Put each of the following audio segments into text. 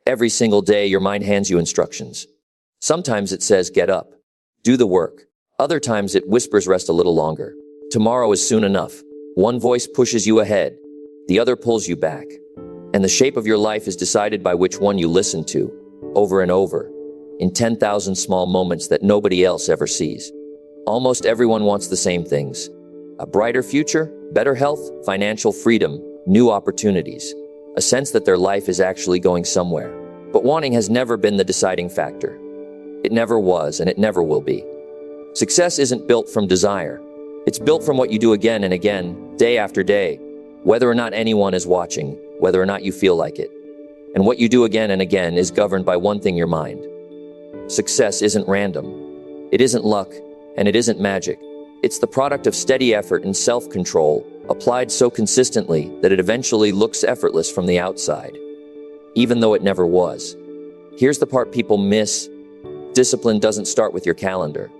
Every single day, your mind hands you instructions. Sometimes it says, get up, do the work. Other times it whispers, rest a little longer. Tomorrow is soon enough. One voice pushes you ahead, the other pulls you back. And the shape of your life is decided by which one you listen to, over and over, in 10,000 small moments that nobody else ever sees. Almost everyone wants the same things: a brighter future, better health, financial freedom, new opportunities, a sense that their life is actually going somewhere. But wanting has never been the deciding factor. It never was, and it never will be. Success isn't built from desire. It's built from what you do again and again, day after day, whether or not anyone is watching, whether or not you feel like it. And what you do again and again is governed by one thing: your mind. Success isn't random. It isn't luck, and it isn't magic. It's the product of steady effort and self-control, applied so consistently that it eventually looks effortless from the outside, even though it never was. Here's the part people miss. Discipline doesn't start with your calendar.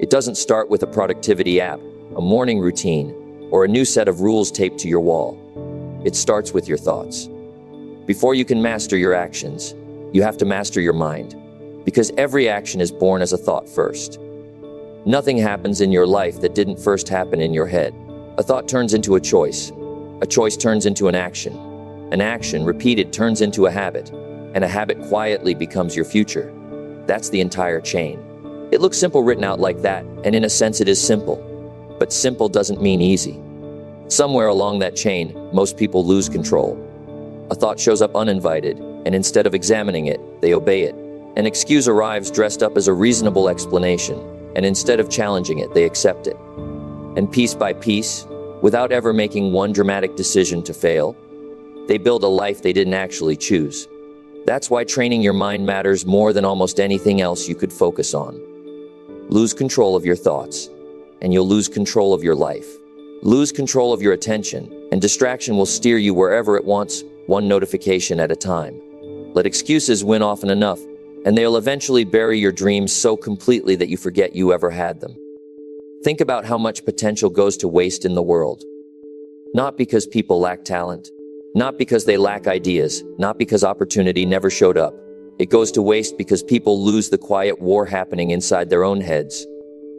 It doesn't start with a productivity app, a morning routine, or a new set of rules taped to your wall. It starts with your thoughts. Before you can master your actions, you have to master your mind, because every action is born as a thought first. Nothing happens in your life that didn't first happen in your head. A thought turns into a choice turns into an action repeated turns into a habit, and a habit quietly becomes your future. That's the entire chain. It looks simple written out like that, and in a sense it is simple. But simple doesn't mean easy. Somewhere along that chain, most people lose control. A thought shows up uninvited, and instead of examining it, they obey it. An excuse arrives dressed up as a reasonable explanation, and instead of challenging it, they accept it. And piece by piece, without ever making one dramatic decision to fail, they build a life they didn't actually choose. That's why training your mind matters more than almost anything else you could focus on. Lose control of your thoughts, and you'll lose control of your life. Lose control of your attention, and distraction will steer you wherever it wants, one notification at a time. Let excuses win often enough, and they'll eventually bury your dreams so completely that you forget you ever had them. Think about how much potential goes to waste in the world. Not because people lack talent, not because they lack ideas, not because opportunity never showed up. It goes to waste because people lose the quiet war happening inside their own heads.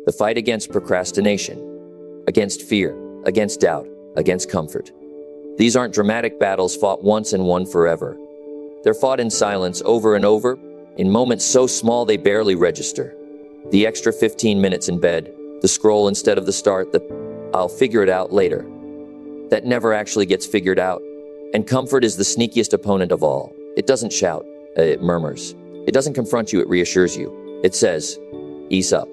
The fight against procrastination, against fear, against doubt, against comfort. These aren't dramatic battles fought once and won forever. They're fought in silence over and over, in moments so small they barely register. The extra 15 minutes in bed, the scroll instead of the start, the "I'll figure it out later." That never actually gets figured out. And comfort is the sneakiest opponent of all. It doesn't shout, it murmurs. It doesn't confront you, it reassures you. It says, ease up.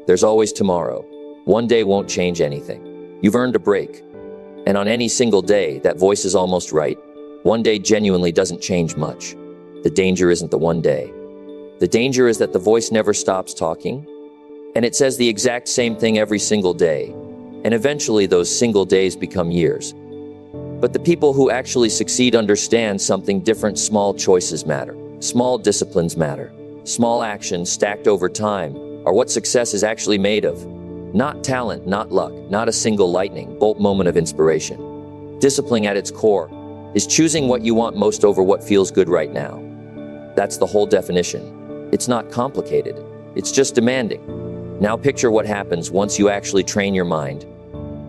There's always tomorrow. One day won't change anything. You've earned a break. And on any single day, that voice is almost right. One day genuinely doesn't change much. The danger isn't the one day. The danger is that the voice never stops talking, and it says the exact same thing every single day. And eventually those single days become years. But the people who actually succeed understand something different. Small choices matter. Small disciplines matter. Small actions stacked over time are what success is actually made of. Not talent, not luck, not a single lightning bolt moment of inspiration. Discipline at its core is choosing what you want most over what feels good right now. That's the whole definition. It's not complicated. It's just demanding. Now picture what happens once you actually train your mind.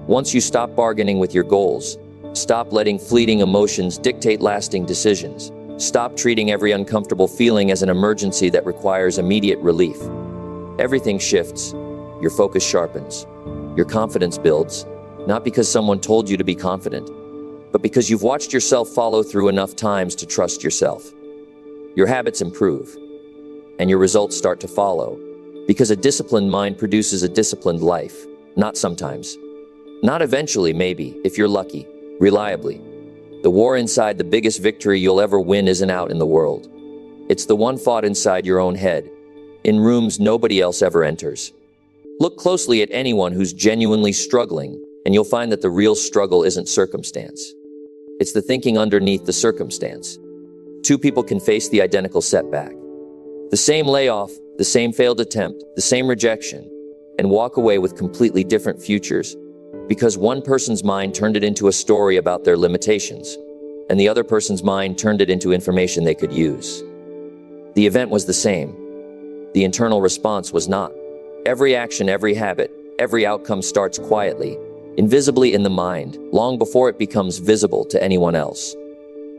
Once you stop bargaining with your goals, stop letting fleeting emotions dictate lasting decisions. Stop treating every uncomfortable feeling as an emergency that requires immediate relief. Everything shifts. Your focus sharpens. Your confidence builds, not because someone told you to be confident, but because you've watched yourself follow through enough times to trust yourself. Your habits improve, and your results start to follow, because a disciplined mind produces a disciplined life. Not sometimes. Not eventually, maybe, if you're lucky. Reliably. The war inside, the biggest victory you'll ever win, isn't out in the world. It's the one fought inside your own head, in rooms nobody else ever enters. Look closely at anyone who's genuinely struggling, and you'll find that the real struggle isn't circumstance. It's the thinking underneath the circumstance. Two people can face the identical setback, the same layoff, the same failed attempt, the same rejection, and walk away with completely different futures, because one person's mind turned it into a story about their limitations, and the other person's mind turned it into information they could use. The event was the same. The internal response was not. Every action, every habit, every outcome starts quietly, invisibly in the mind, long before it becomes visible to anyone else.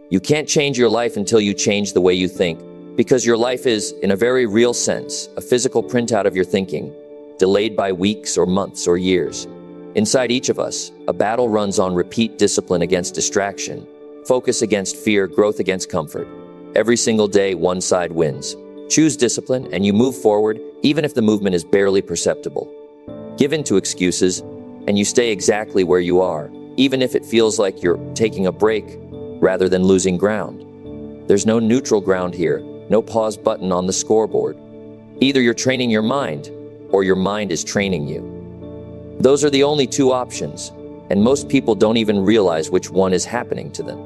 You can't change your life until you change the way you think, because your life is, in a very real sense, a physical printout of your thinking, delayed by weeks or months or years. Inside each of us, a battle runs on repeat: discipline against distraction, focus against fear, growth against comfort. Every single day, one side wins. Choose discipline and you move forward, even if the movement is barely perceptible. Give in to excuses and you stay exactly where you are, even if it feels like you're taking a break rather than losing ground. There's no neutral ground here, no pause button on the scoreboard. Either you're training your mind or your mind is training you. Those are the only two options, and most people don't even realize which one is happening to them.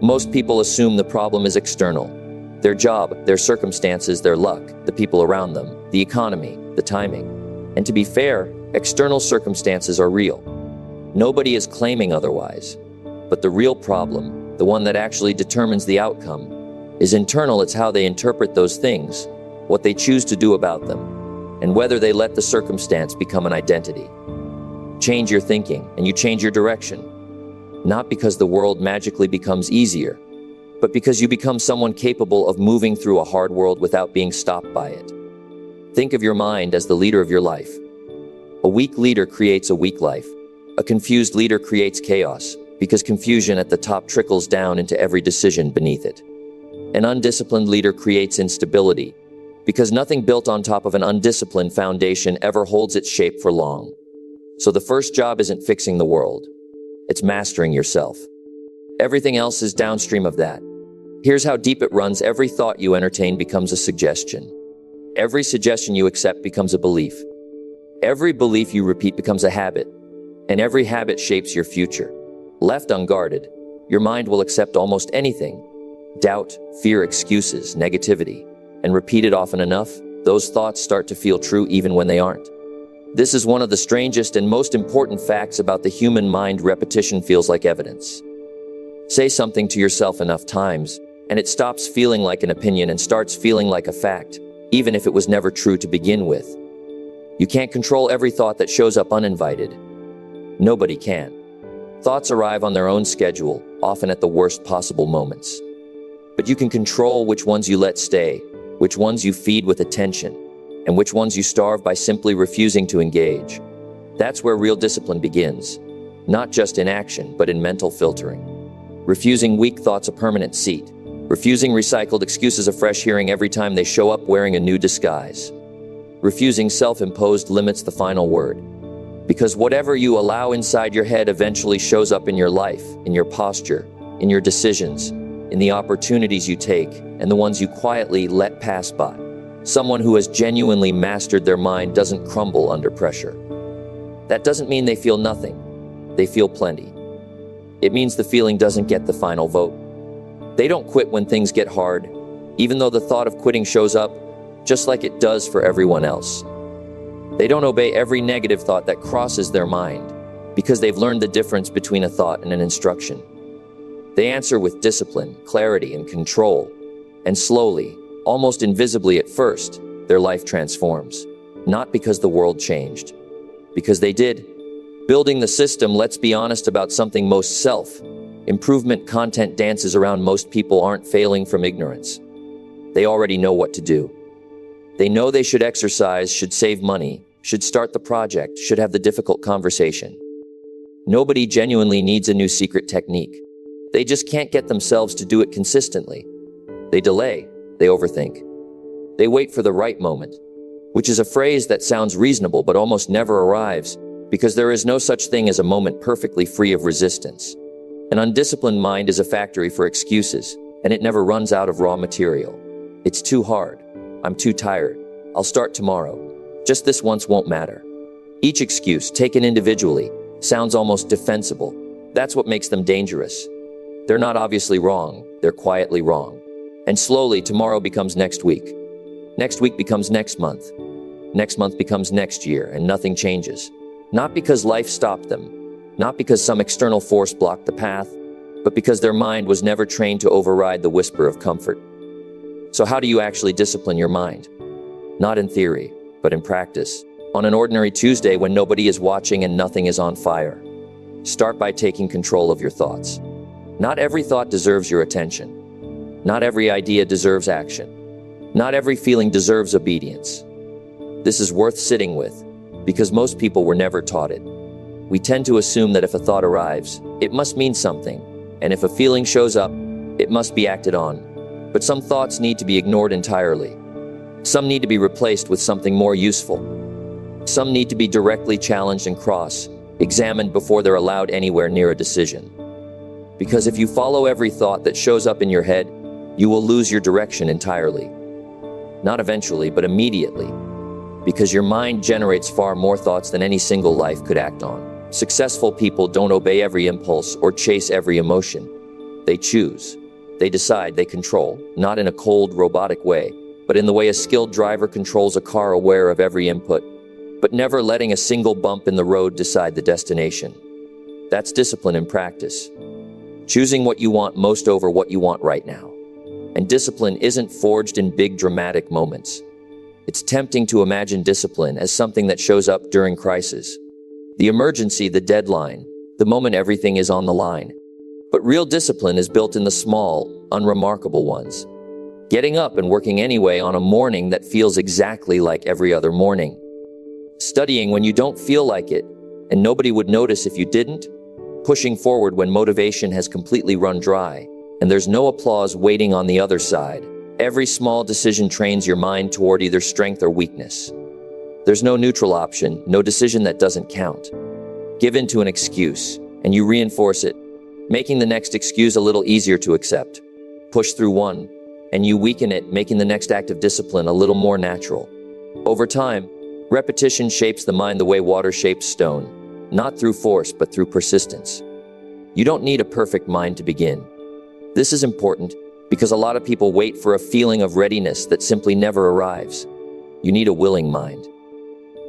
Most people assume the problem is external. Their job, their circumstances, their luck, the people around them, the economy, the timing. And to be fair, external circumstances are real. Nobody is claiming otherwise. But the real problem, the one that actually determines the outcome, is internal. It's how they interpret those things, what they choose to do about them, and whether they let the circumstance become an identity. Change your thinking and you change your direction. Not because the world magically becomes easier, but because you become someone capable of moving through a hard world without being stopped by it. Think of your mind as the leader of your life. A weak leader creates a weak life. A confused leader creates chaos, because confusion at the top trickles down into every decision beneath it. An undisciplined leader creates instability, because nothing built on top of an undisciplined foundation ever holds its shape for long. So the first job isn't fixing the world. It's mastering yourself. Everything else is downstream of that. Here's how deep it runs. Every thought you entertain becomes a suggestion. Every suggestion you accept becomes a belief. Every belief you repeat becomes a habit. And every habit shapes your future. Left unguarded, your mind will accept almost anything. Doubt, fear, excuses, negativity. And repeated often enough, those thoughts start to feel true even when they aren't. This is one of the strangest and most important facts about the human mind. Repetition feels like evidence. Say something to yourself enough times, and it stops feeling like an opinion and starts feeling like a fact, even if it was never true to begin with. You can't control every thought that shows up uninvited. Nobody can. Thoughts arrive on their own schedule, often at the worst possible moments. But you can control which ones you let stay, which ones you feed with attention, and which ones you starve by simply refusing to engage. That's where real discipline begins, not just in action, but in mental filtering. Refusing weak thoughts a permanent seat, refusing recycled excuses a fresh hearing every time they show up wearing a new disguise. Refusing self-imposed limits the final word. Because whatever you allow inside your head eventually shows up in your life, in your posture, in your decisions, in the opportunities you take, and the ones you quietly let pass by. Someone who has genuinely mastered their mind doesn't crumble under pressure. That doesn't mean they feel nothing. They feel plenty. It means the feeling doesn't get the final vote. They don't quit when things get hard, even though the thought of quitting shows up, just like it does for everyone else. They don't obey every negative thought that crosses their mind, because they've learned the difference between a thought and an instruction. They answer with discipline, clarity, and control, and slowly, almost invisibly at first, their life transforms. Not because the world changed, because they did. Building the system, let's be honest about something. Most self-improvement content dances around. Most people aren't failing from ignorance. They already know what to do. They know they should exercise, should save money, should start the project, should have the difficult conversation. Nobody genuinely needs a new secret technique. They just can't get themselves to do it consistently. They delay. They overthink. They wait for the right moment, which is a phrase that sounds reasonable but almost never arrives, because there is no such thing as a moment perfectly free of resistance. An undisciplined mind is a factory for excuses, and it never runs out of raw material. It's too hard. I'm too tired. I'll start tomorrow. Just this once won't matter. Each excuse, taken individually, sounds almost defensible. That's what makes them dangerous. They're not obviously wrong. They're quietly wrong. And slowly, tomorrow becomes next week. Next week becomes next month. Next month becomes next year, and nothing changes. Not because life stopped them, not because some external force blocked the path, but because their mind was never trained to override the whisper of comfort. So how do you actually discipline your mind? Not in theory, but in practice. On an ordinary Tuesday when nobody is watching and nothing is on fire, start by taking control of your thoughts. Not every thought deserves your attention. Not every idea deserves action. Not every feeling deserves obedience. This is worth sitting with, because most people were never taught it. We tend to assume that if a thought arrives, it must mean something, and if a feeling shows up, it must be acted on. But some thoughts need to be ignored entirely. Some need to be replaced with something more useful. Some need to be directly challenged and cross-examined before they're allowed anywhere near a decision. Because if you follow every thought that shows up in your head, you will lose your direction entirely. Not eventually, but immediately. Because your mind generates far more thoughts than any single life could act on. Successful people don't obey every impulse or chase every emotion. They choose. They decide, they control, not in a cold, robotic way, but in the way a skilled driver controls a car, aware of every input, but never letting a single bump in the road decide the destination. That's discipline in practice. Choosing what you want most over what you want right now. And discipline isn't forged in big dramatic moments. It's tempting to imagine discipline as something that shows up during crisis. The emergency, the deadline, the moment everything is on the line. But real discipline is built in the small, unremarkable ones. Getting up and working anyway on a morning that feels exactly like every other morning. Studying when you don't feel like it, and nobody would notice if you didn't. Pushing forward when motivation has completely run dry, and there's no applause waiting on the other side. Every small decision trains your mind toward either strength or weakness. There's no neutral option, no decision that doesn't count. Give in to an excuse, and you reinforce it, making the next excuse a little easier to accept. Push through one, and you weaken it, making the next act of discipline a little more natural. Over time, repetition shapes the mind the way water shapes stone, not through force but through persistence. You don't need a perfect mind to begin. This is important because a lot of people wait for a feeling of readiness that simply never arrives. You need a willing mind.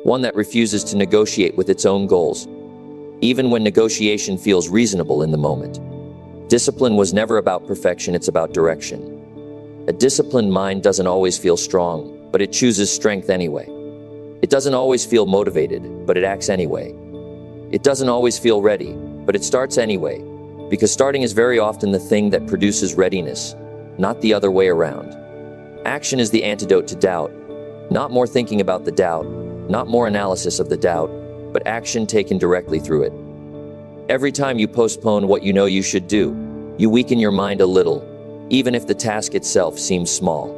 One that refuses to negotiate with its own goals, even when negotiation feels reasonable in the moment. Discipline was never about perfection, it's about direction. A disciplined mind doesn't always feel strong, but it chooses strength anyway. It doesn't always feel motivated, but it acts anyway. It doesn't always feel ready, but it starts anyway, because starting is very often the thing that produces readiness, not the other way around. Action is the antidote to doubt, not more thinking about the doubt, not more analysis of the doubt, but action taken directly through it. Every time you postpone what you know you should do, you weaken your mind a little, even if the task itself seems small.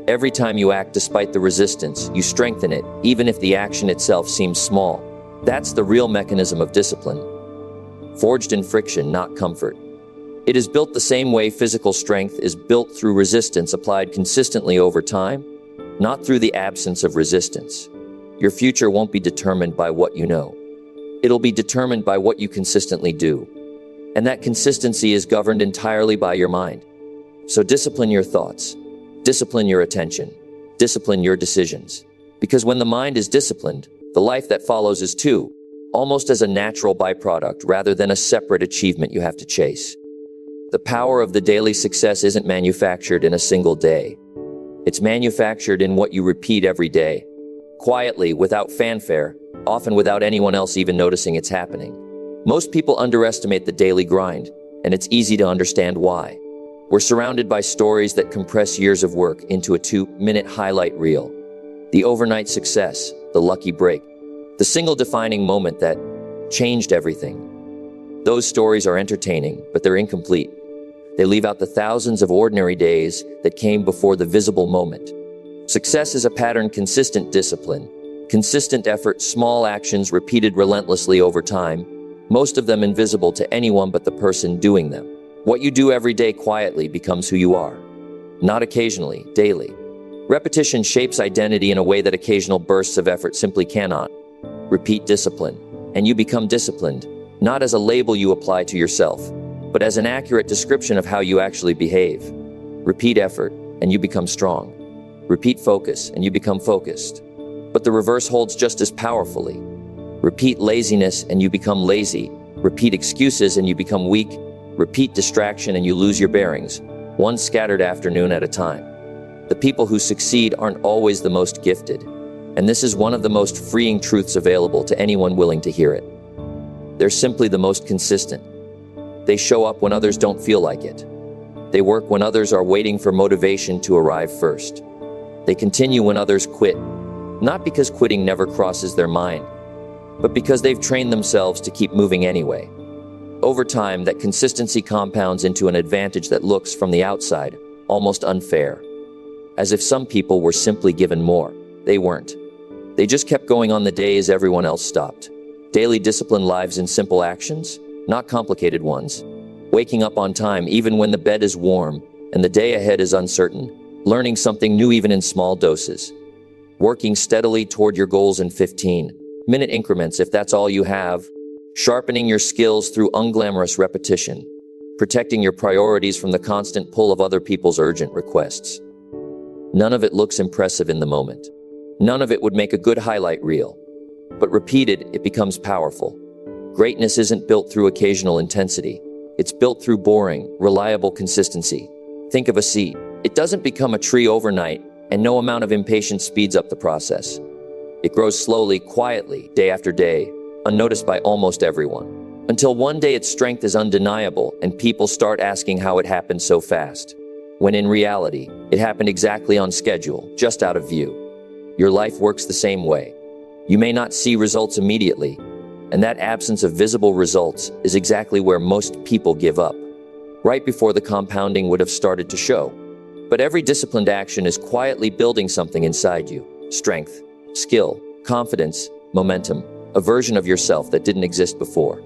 Every time you act despite the resistance, you strengthen it, even if the action itself seems small. That's the real mechanism of discipline. Forged in friction, not comfort. It is built the same way physical strength is built, through resistance applied consistently over time, not through the absence of resistance. Your future won't be determined by what you know. It'll be determined by what you consistently do. And that consistency is governed entirely by your mind. So discipline your thoughts. Discipline your attention. Discipline your decisions. Because when the mind is disciplined, the life that follows is too, almost as a natural byproduct rather than a separate achievement you have to chase. The power of the daily success isn't manufactured in a single day. It's manufactured in what you repeat every day. Quietly, without fanfare, often without anyone else even noticing it's happening. Most people underestimate the daily grind, and it's easy to understand why. We're surrounded by stories that compress years of work into a 2-minute highlight reel. The overnight success, the lucky break, the single defining moment that changed everything. Those stories are entertaining, but they're incomplete. They leave out the thousands of ordinary days that came before the visible moment. Success is a pattern, consistent discipline, consistent effort, small actions repeated relentlessly over time, most of them invisible to anyone but the person doing them. What you do every day quietly becomes who you are. Not occasionally, daily. Repetition shapes identity in a way that occasional bursts of effort simply cannot. Repeat discipline, and you become disciplined, not as a label you apply to yourself, but as an accurate description of how you actually behave. Repeat effort, and you become strong. Repeat focus, and you become focused. But the reverse holds just as powerfully. Repeat laziness, and you become lazy. Repeat excuses, and you become weak. Repeat distraction and you lose your bearings, one scattered afternoon at a time. The people who succeed aren't always the most gifted, and this is one of the most freeing truths available to anyone willing to hear it. They're simply the most consistent. They show up when others don't feel like it. They work when others are waiting for motivation to arrive first. They continue when others quit, not because quitting never crosses their mind, but because they've trained themselves to keep moving anyway. Over time, that consistency compounds into an advantage that looks, from the outside, almost unfair. As if some people were simply given more. They weren't. They just kept going on the days everyone else stopped. Daily discipline lives in simple actions, not complicated ones. Waking up on time even when the bed is warm and the day ahead is uncertain. Learning something new even in small doses. Working steadily toward your goals in 15-minute increments if that's all you have. Sharpening your skills through unglamorous repetition. Protecting your priorities from the constant pull of other people's urgent requests. None of it looks impressive in the moment. None of it would make a good highlight reel. But repeated, it becomes powerful. Greatness isn't built through occasional intensity. It's built through boring, reliable consistency. Think of a seed. It doesn't become a tree overnight, and no amount of impatience speeds up the process. It grows slowly, quietly, day after day, unnoticed by almost everyone. Until one day its strength is undeniable and people start asking how it happened so fast. When in reality, it happened exactly on schedule, just out of view. Your life works the same way. You may not see results immediately, and that absence of visible results is exactly where most people give up, right before the compounding would have started to show. But every disciplined action is quietly building something inside you. Strength, skill, confidence, momentum, a version of yourself that didn't exist before.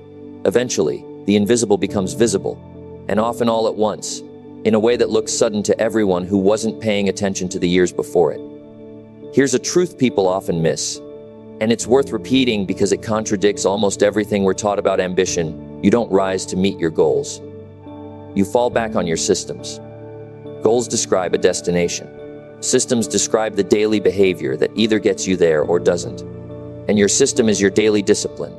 Eventually, the invisible becomes visible, and often all at once, in a way that looks sudden to everyone who wasn't paying attention to the years before it. Here's a truth people often miss, and it's worth repeating because it contradicts almost everything we're taught about ambition. You don't rise to meet your goals. You fall back on your systems. Goals describe a destination. Systems describe the daily behavior that either gets you there or doesn't. And your system is your daily discipline.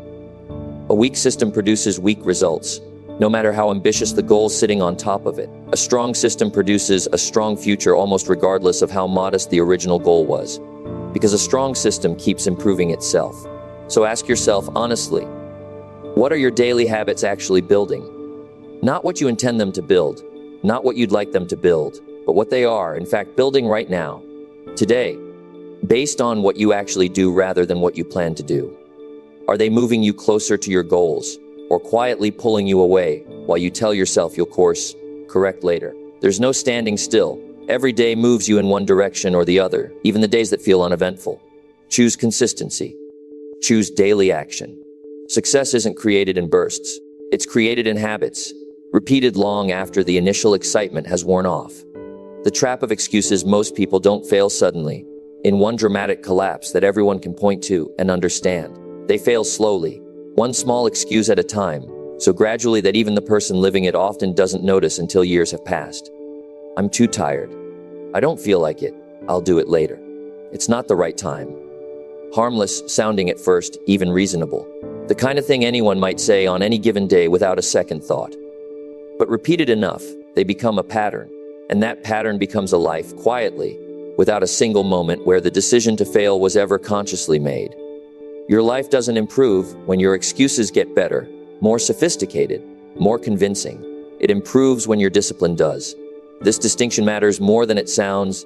A weak system produces weak results, no matter how ambitious the goal sitting on top of it. A strong system produces a strong future almost regardless of how modest the original goal was, because a strong system keeps improving itself. So ask yourself honestly, what are your daily habits actually building? Not what you intend them to build, not what you'd like them to build, but what they are, in fact, building right now, today, based on what you actually do rather than what you plan to do. Are they moving you closer to your goals, or quietly pulling you away while you tell yourself you'll course correct later? There's no standing still. Every day moves you in one direction or the other, even the days that feel uneventful. Choose consistency. Choose daily action. Success isn't created in bursts. It's created in habits, repeated long after the initial excitement has worn off. The trap of excuses: most people don't fail suddenly, in one dramatic collapse that everyone can point to and understand. They fail slowly, one small excuse at a time, so gradually that even the person living it often doesn't notice until years have passed. I'm too tired. I don't feel like it. I'll do it later. It's not the right time. Harmless sounding at first, even reasonable. The kind of thing anyone might say on any given day without a second thought. But repeated enough, they become a pattern, and that pattern becomes a life, quietly, without a single moment where the decision to fail was ever consciously made. Your life doesn't improve when your excuses get better, more sophisticated, more convincing. It improves when your discipline does. This distinction matters more than it sounds,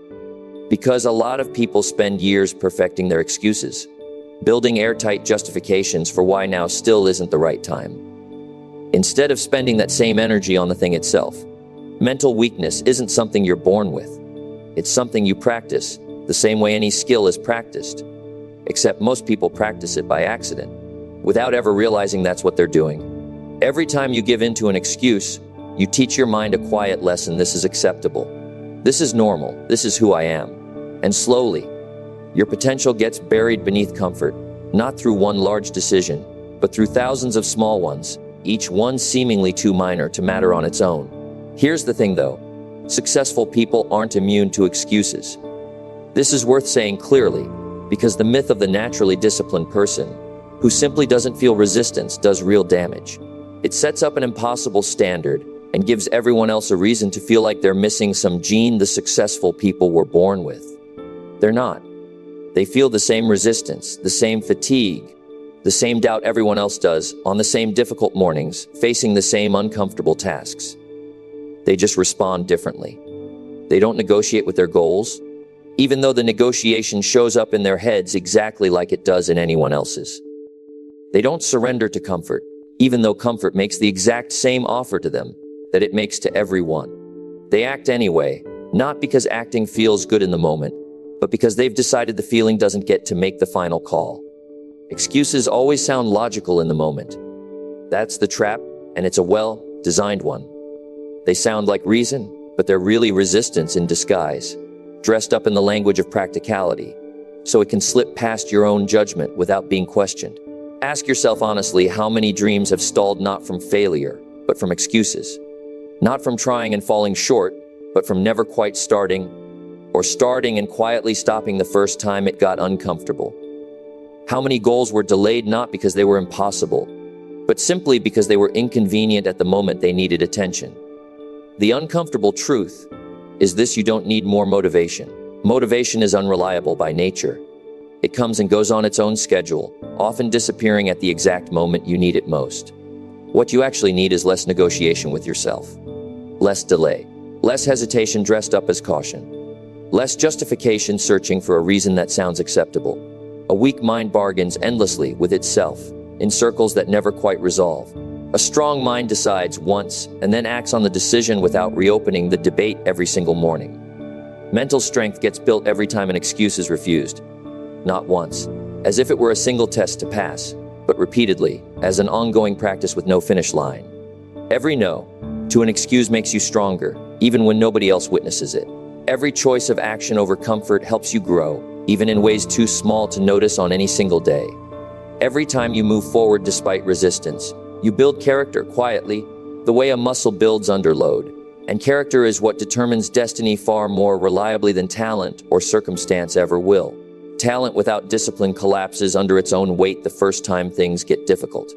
because a lot of people spend years perfecting their excuses, building airtight justifications for why now still isn't the right time, instead of spending that same energy on the thing itself. Mental weakness isn't something you're born with. It's something you practice, the same way any skill is practiced. Except most people practice it by accident, without ever realizing that's what they're doing. Every time you give in to an excuse, you teach your mind a quiet lesson: this is acceptable. This is normal. This is who I am. And slowly, your potential gets buried beneath comfort, not through one large decision, but through thousands of small ones, each one seemingly too minor to matter on its own. Here's the thing though, successful people aren't immune to excuses. This is worth saying clearly, because the myth of the naturally disciplined person, who simply doesn't feel resistance, does real damage. It sets up an impossible standard, and gives everyone else a reason to feel like they're missing some gene the successful people were born with. They're not. They feel the same resistance, the same fatigue, the same doubt everyone else does on the same difficult mornings, facing the same uncomfortable tasks. They just respond differently. They don't negotiate with their goals, even though the negotiation shows up in their heads exactly like it does in anyone else's. They don't surrender to comfort, even though comfort makes the exact same offer to them that it makes to everyone. They act anyway, not because acting feels good in the moment, but because they've decided the feeling doesn't get to make the final call. Excuses always sound logical in the moment. That's the trap, and it's a well-designed one. They sound like reason, but they're really resistance in disguise, dressed up in the language of practicality, so it can slip past your own judgment without being questioned. Ask yourself honestly how many dreams have stalled not from failure, but from excuses. Not from trying and falling short, but from never quite starting, or starting and quietly stopping the first time it got uncomfortable. How many goals were delayed not because they were impossible, but simply because they were inconvenient at the moment they needed attention. The uncomfortable truth is this: you don't need more motivation. Motivation is unreliable by nature. It comes and goes on its own schedule, often disappearing at the exact moment you need it most. What you actually need is less negotiation with yourself, less delay, less hesitation dressed up as caution, less justification searching for a reason that sounds acceptable. A weak mind bargains endlessly with itself, in circles that never quite resolve. A strong mind decides once and then acts on the decision without reopening the debate every single morning. Mental strength gets built every time an excuse is refused. Not once, as if it were a single test to pass, but repeatedly, as an ongoing practice with no finish line. Every no to an excuse makes you stronger, even when nobody else witnesses it. Every choice of action over comfort helps you grow, even in ways too small to notice on any single day. Every time you move forward despite resistance, you build character quietly, the way a muscle builds under load. And character is what determines destiny far more reliably than talent or circumstance ever will. Talent without discipline collapses under its own weight the first time things get difficult.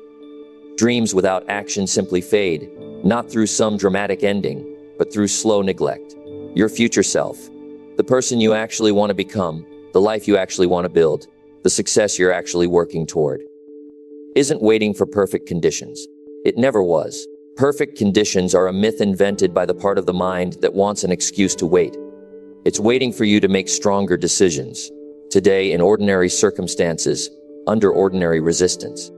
Dreams without action simply fade, not through some dramatic ending, but through slow neglect. Your future self, the person you actually want to become, the life you actually want to build, the success you're actually working toward, isn't waiting for perfect conditions. It never was. Perfect conditions are a myth invented by the part of the mind that wants an excuse to wait. It's waiting for you to make stronger decisions, today in ordinary circumstances, under ordinary resistance.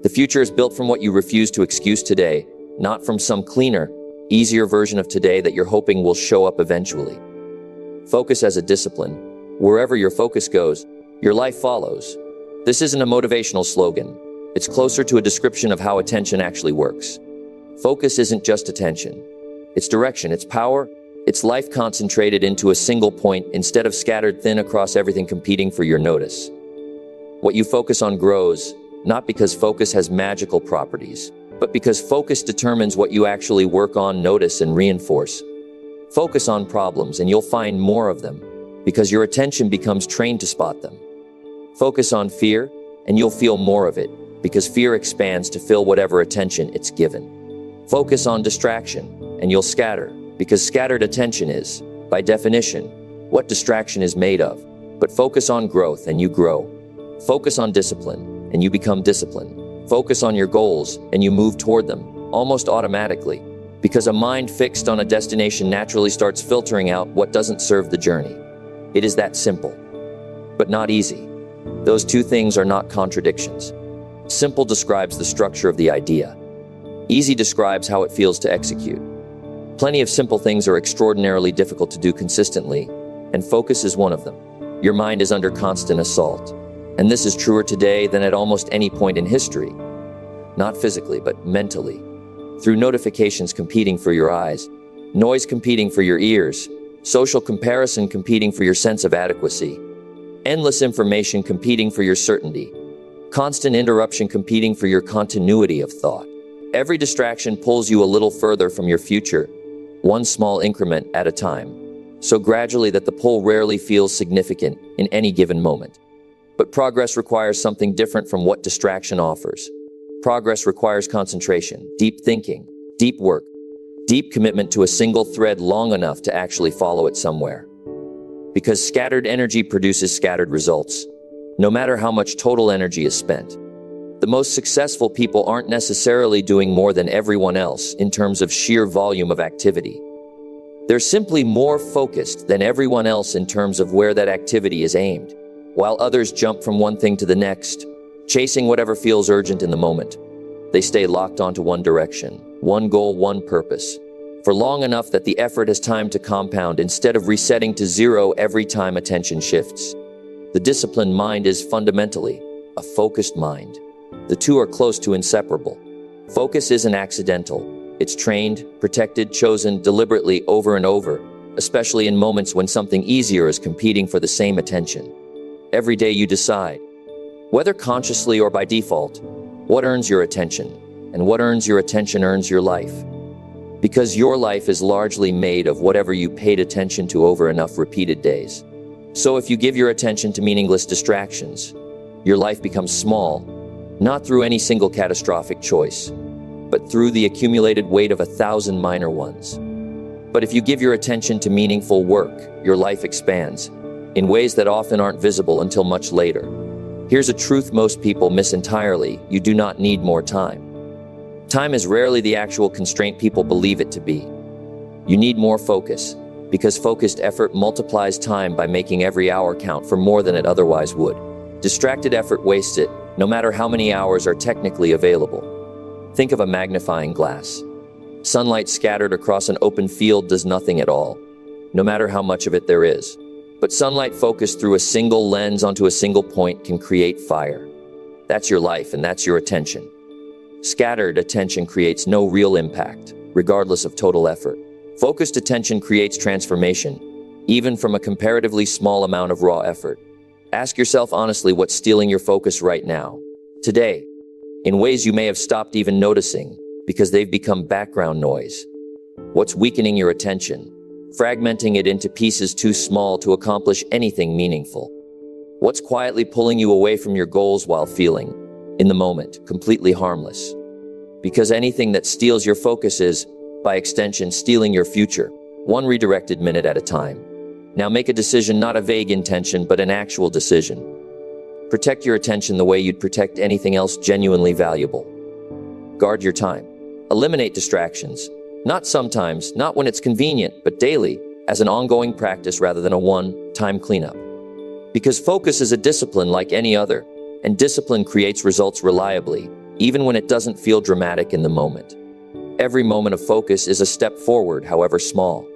The future is built from what you refuse to excuse today, not from some cleaner, easier version of today that you're hoping will show up eventually. Focus as a discipline. Wherever your focus goes, your life follows. This isn't a motivational slogan. It's closer to a description of how attention actually works. Focus isn't just attention. It's direction, it's power, it's life concentrated into a single point instead of scattered thin across everything competing for your notice. What you focus on grows, not because focus has magical properties, but because focus determines what you actually work on, notice, and reinforce. Focus on problems and you'll find more of them, because your attention becomes trained to spot them. Focus on fear and you'll feel more of it, because fear expands to fill whatever attention it's given. Focus on distraction and you'll scatter, because scattered attention is, by definition, what distraction is made of. But focus on growth and you grow. Focus on discipline and you become disciplined. Focus on your goals and you move toward them, almost automatically, because a mind fixed on a destination naturally starts filtering out what doesn't serve the journey. It is that simple, but not easy. Those two things are not contradictions. Simple describes the structure of the idea. Easy describes how it feels to execute. Plenty of simple things are extraordinarily difficult to do consistently, and focus is one of them. Your mind is under constant assault, and this is truer today than at almost any point in history. Not physically, but mentally. Through notifications competing for your eyes, noise competing for your ears, social comparison competing for your sense of adequacy, endless information competing for your certainty, constant interruption competing for your continuity of thought. Every distraction pulls you a little further from your future, one small increment at a time, so gradually that the pull rarely feels significant in any given moment. But progress requires something different from what distraction offers. Progress requires concentration, deep thinking, deep work, Deep commitment to a single thread long enough to actually follow it somewhere. Because scattered energy produces scattered results, no matter how much total energy is spent. The most successful people aren't necessarily doing more than everyone else in terms of sheer volume of activity. They're simply more focused than everyone else in terms of where that activity is aimed, while others jump from one thing to the next, chasing whatever feels urgent in the moment. They stay locked onto one direction, one goal, one purpose, for long enough that the effort has time to compound instead of resetting to zero every time attention shifts. The disciplined mind is fundamentally a focused mind. The two are close to inseparable. Focus isn't accidental. It's trained, protected, chosen deliberately over and over, especially in moments when something easier is competing for the same attention. Every day you decide, whether consciously or by default, what earns your attention, and what earns your attention earns your life. Because your life is largely made of whatever you paid attention to over enough repeated days. So if you give your attention to meaningless distractions, your life becomes small, not through any single catastrophic choice, but through the accumulated weight of 1,000 minor ones. But if you give your attention to meaningful work, your life expands, in ways that often aren't visible until much later. Here's a truth most people miss entirely: you do not need more time. Time is rarely the actual constraint people believe it to be. You need more focus, because focused effort multiplies time by making every hour count for more than it otherwise would. Distracted effort wastes it, no matter how many hours are technically available. Think of a magnifying glass. Sunlight scattered across an open field does nothing at all, no matter how much of it there is. But sunlight focused through a single lens onto a single point can create fire. That's your life, and that's your attention. Scattered attention creates no real impact, regardless of total effort. Focused attention creates transformation, even from a comparatively small amount of raw effort. Ask yourself honestly what's stealing your focus right now, today, in ways you may have stopped even noticing because they've become background noise. What's weakening your attention, fragmenting it into pieces too small to accomplish anything meaningful? What's quietly pulling you away from your goals while feeling, in the moment, completely harmless? Because anything that steals your focus is, by extension, stealing your future, one redirected minute at a time. Now make a decision, not a vague intention, but an actual decision. Protect your attention the way you'd protect anything else genuinely valuable. Guard your time. Eliminate distractions. Not sometimes, not when it's convenient, but daily, as an ongoing practice rather than a one-time cleanup. Because focus is a discipline like any other, and discipline creates results reliably, even when it doesn't feel dramatic in the moment. Every moment of focus is a step forward, however small.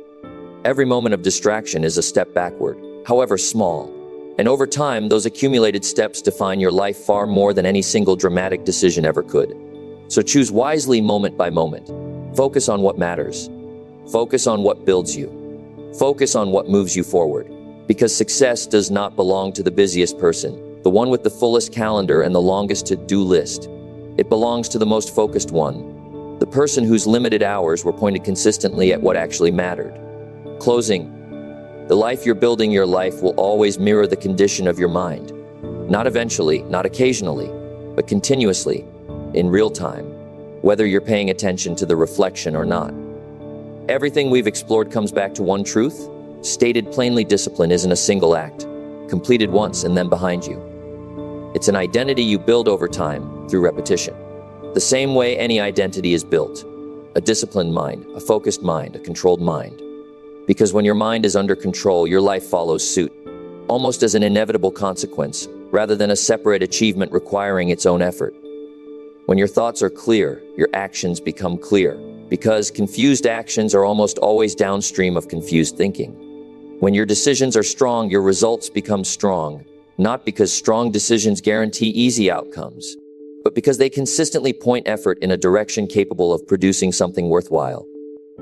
Every moment of distraction is a step backward, however small. And over time, those accumulated steps define your life far more than any single dramatic decision ever could. So choose wisely moment by moment. Focus on what matters. Focus on what builds you. Focus on what moves you forward. Because success does not belong to the busiest person, the one with the fullest calendar and the longest to-do list. It belongs to the most focused one, the person whose limited hours were pointed consistently at what actually mattered. Closing. The life you're building, your life will always mirror the condition of your mind. Not eventually, not occasionally, but continuously, in real time, whether you're paying attention to the reflection or not. Everything we've explored comes back to one truth. Stated plainly, discipline isn't a single act, completed once and then behind you. It's an identity you build over time, through repetition. The same way any identity is built. A disciplined mind, a focused mind, a controlled mind. Because when your mind is under control, your life follows suit, almost as an inevitable consequence, rather than a separate achievement requiring its own effort. When your thoughts are clear, your actions become clear, because confused actions are almost always downstream of confused thinking. When your decisions are strong, your results become strong, not because strong decisions guarantee easy outcomes, but because they consistently point effort in a direction capable of producing something worthwhile.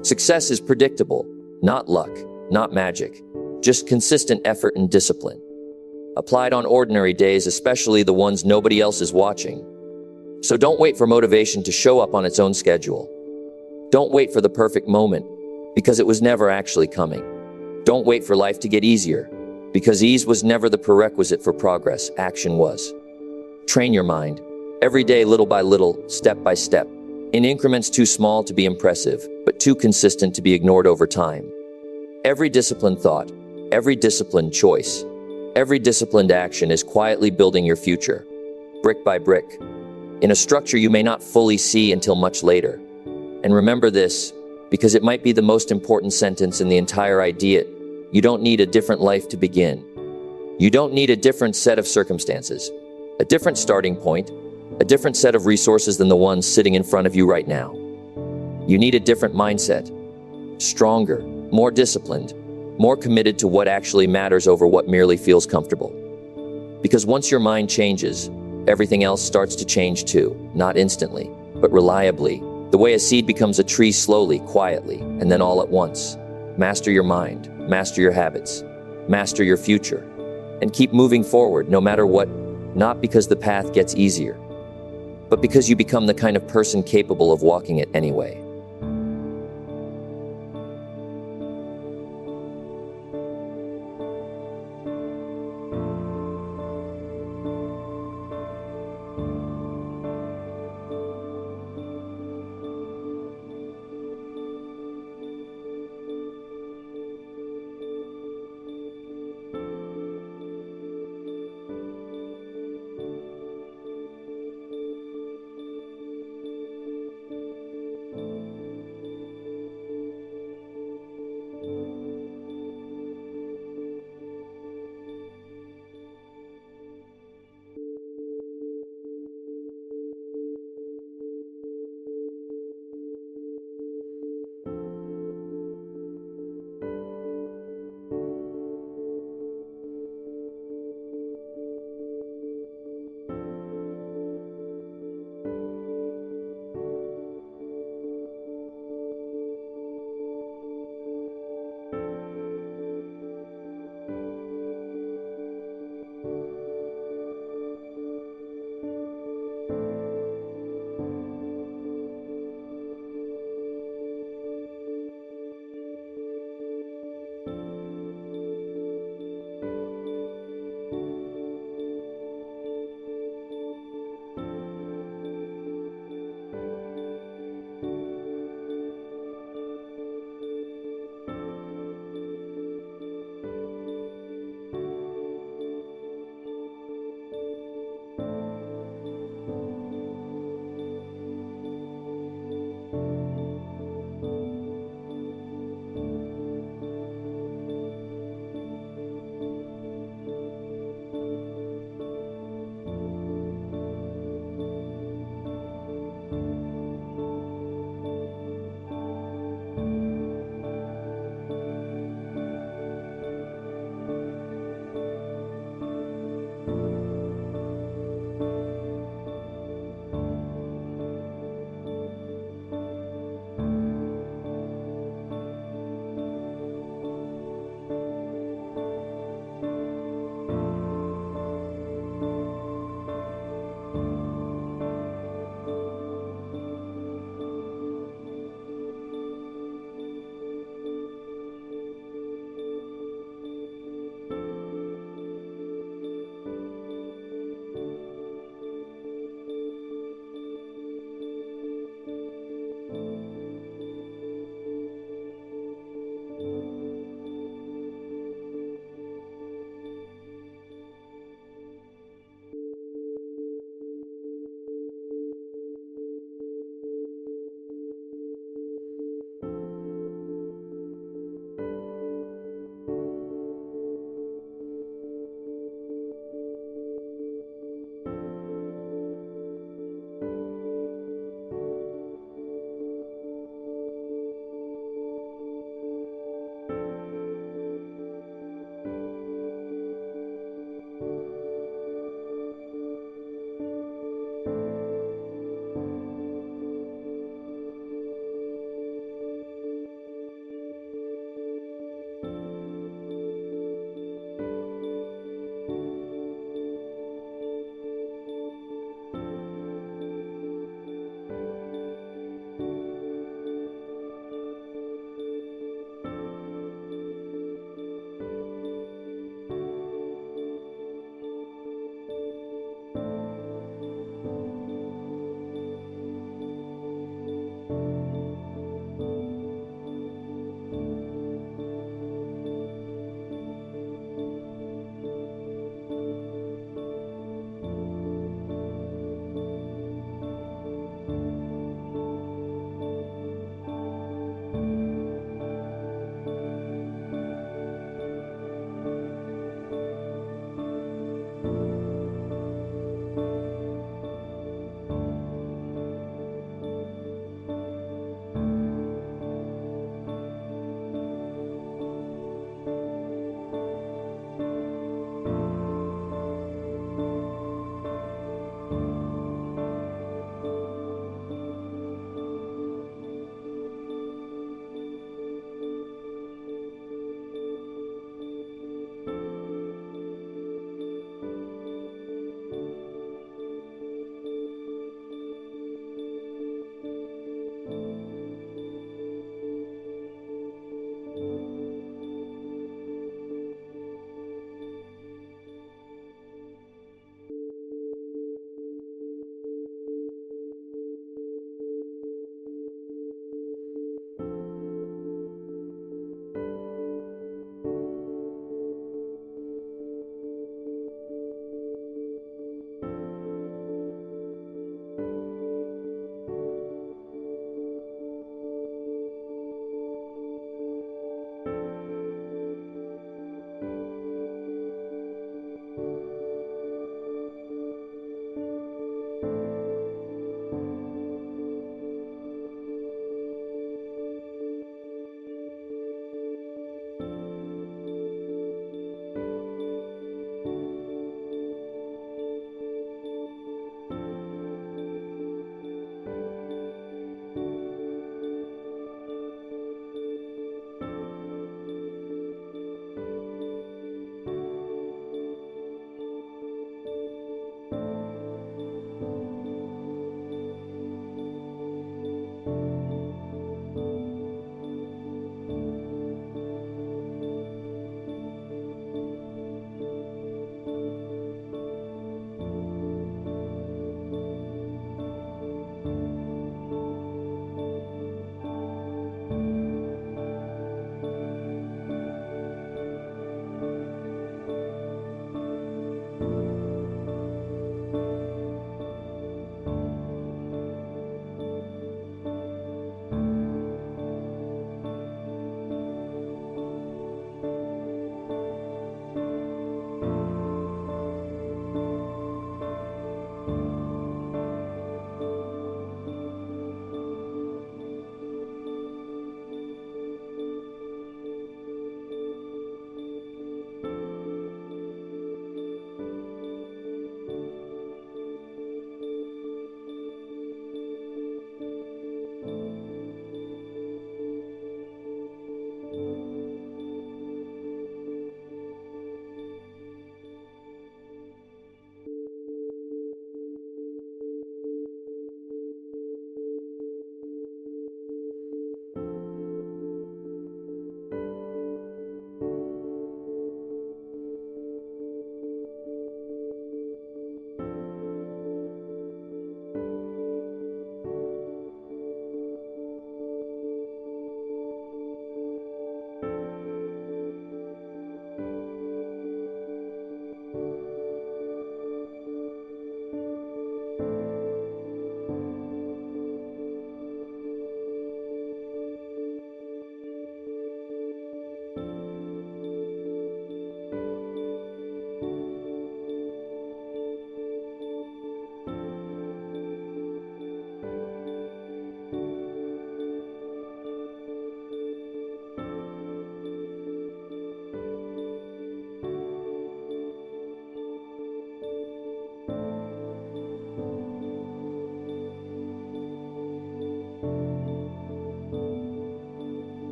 Success is predictable. Not luck, not magic, just consistent effort and discipline. Applied on ordinary days, especially the ones nobody else is watching. So don't wait for motivation to show up on its own schedule. Don't wait for the perfect moment, because it was never actually coming. Don't wait for life to get easier, because ease was never the prerequisite for progress, action was. Train your mind, every day, little by little, step by step, in increments too small to be impressive, but too consistent to be ignored over time. Every disciplined thought, every disciplined choice, every disciplined action is quietly building your future, brick by brick, in a structure you may not fully see until much later. And remember this, because it might be the most important sentence in the entire idea. You don't need a different life to begin. You don't need a different set of circumstances, a different starting point, a different set of resources than the ones sitting in front of you right now. You need a different mindset, stronger, more disciplined, more committed to what actually matters over what merely feels comfortable. Because once your mind changes, everything else starts to change too, not instantly, but reliably, the way a seed becomes a tree slowly, quietly, and then all at once. Master your mind, master your habits, master your future, and keep moving forward no matter what, not because the path gets easier, but because you become the kind of person capable of walking it anyway.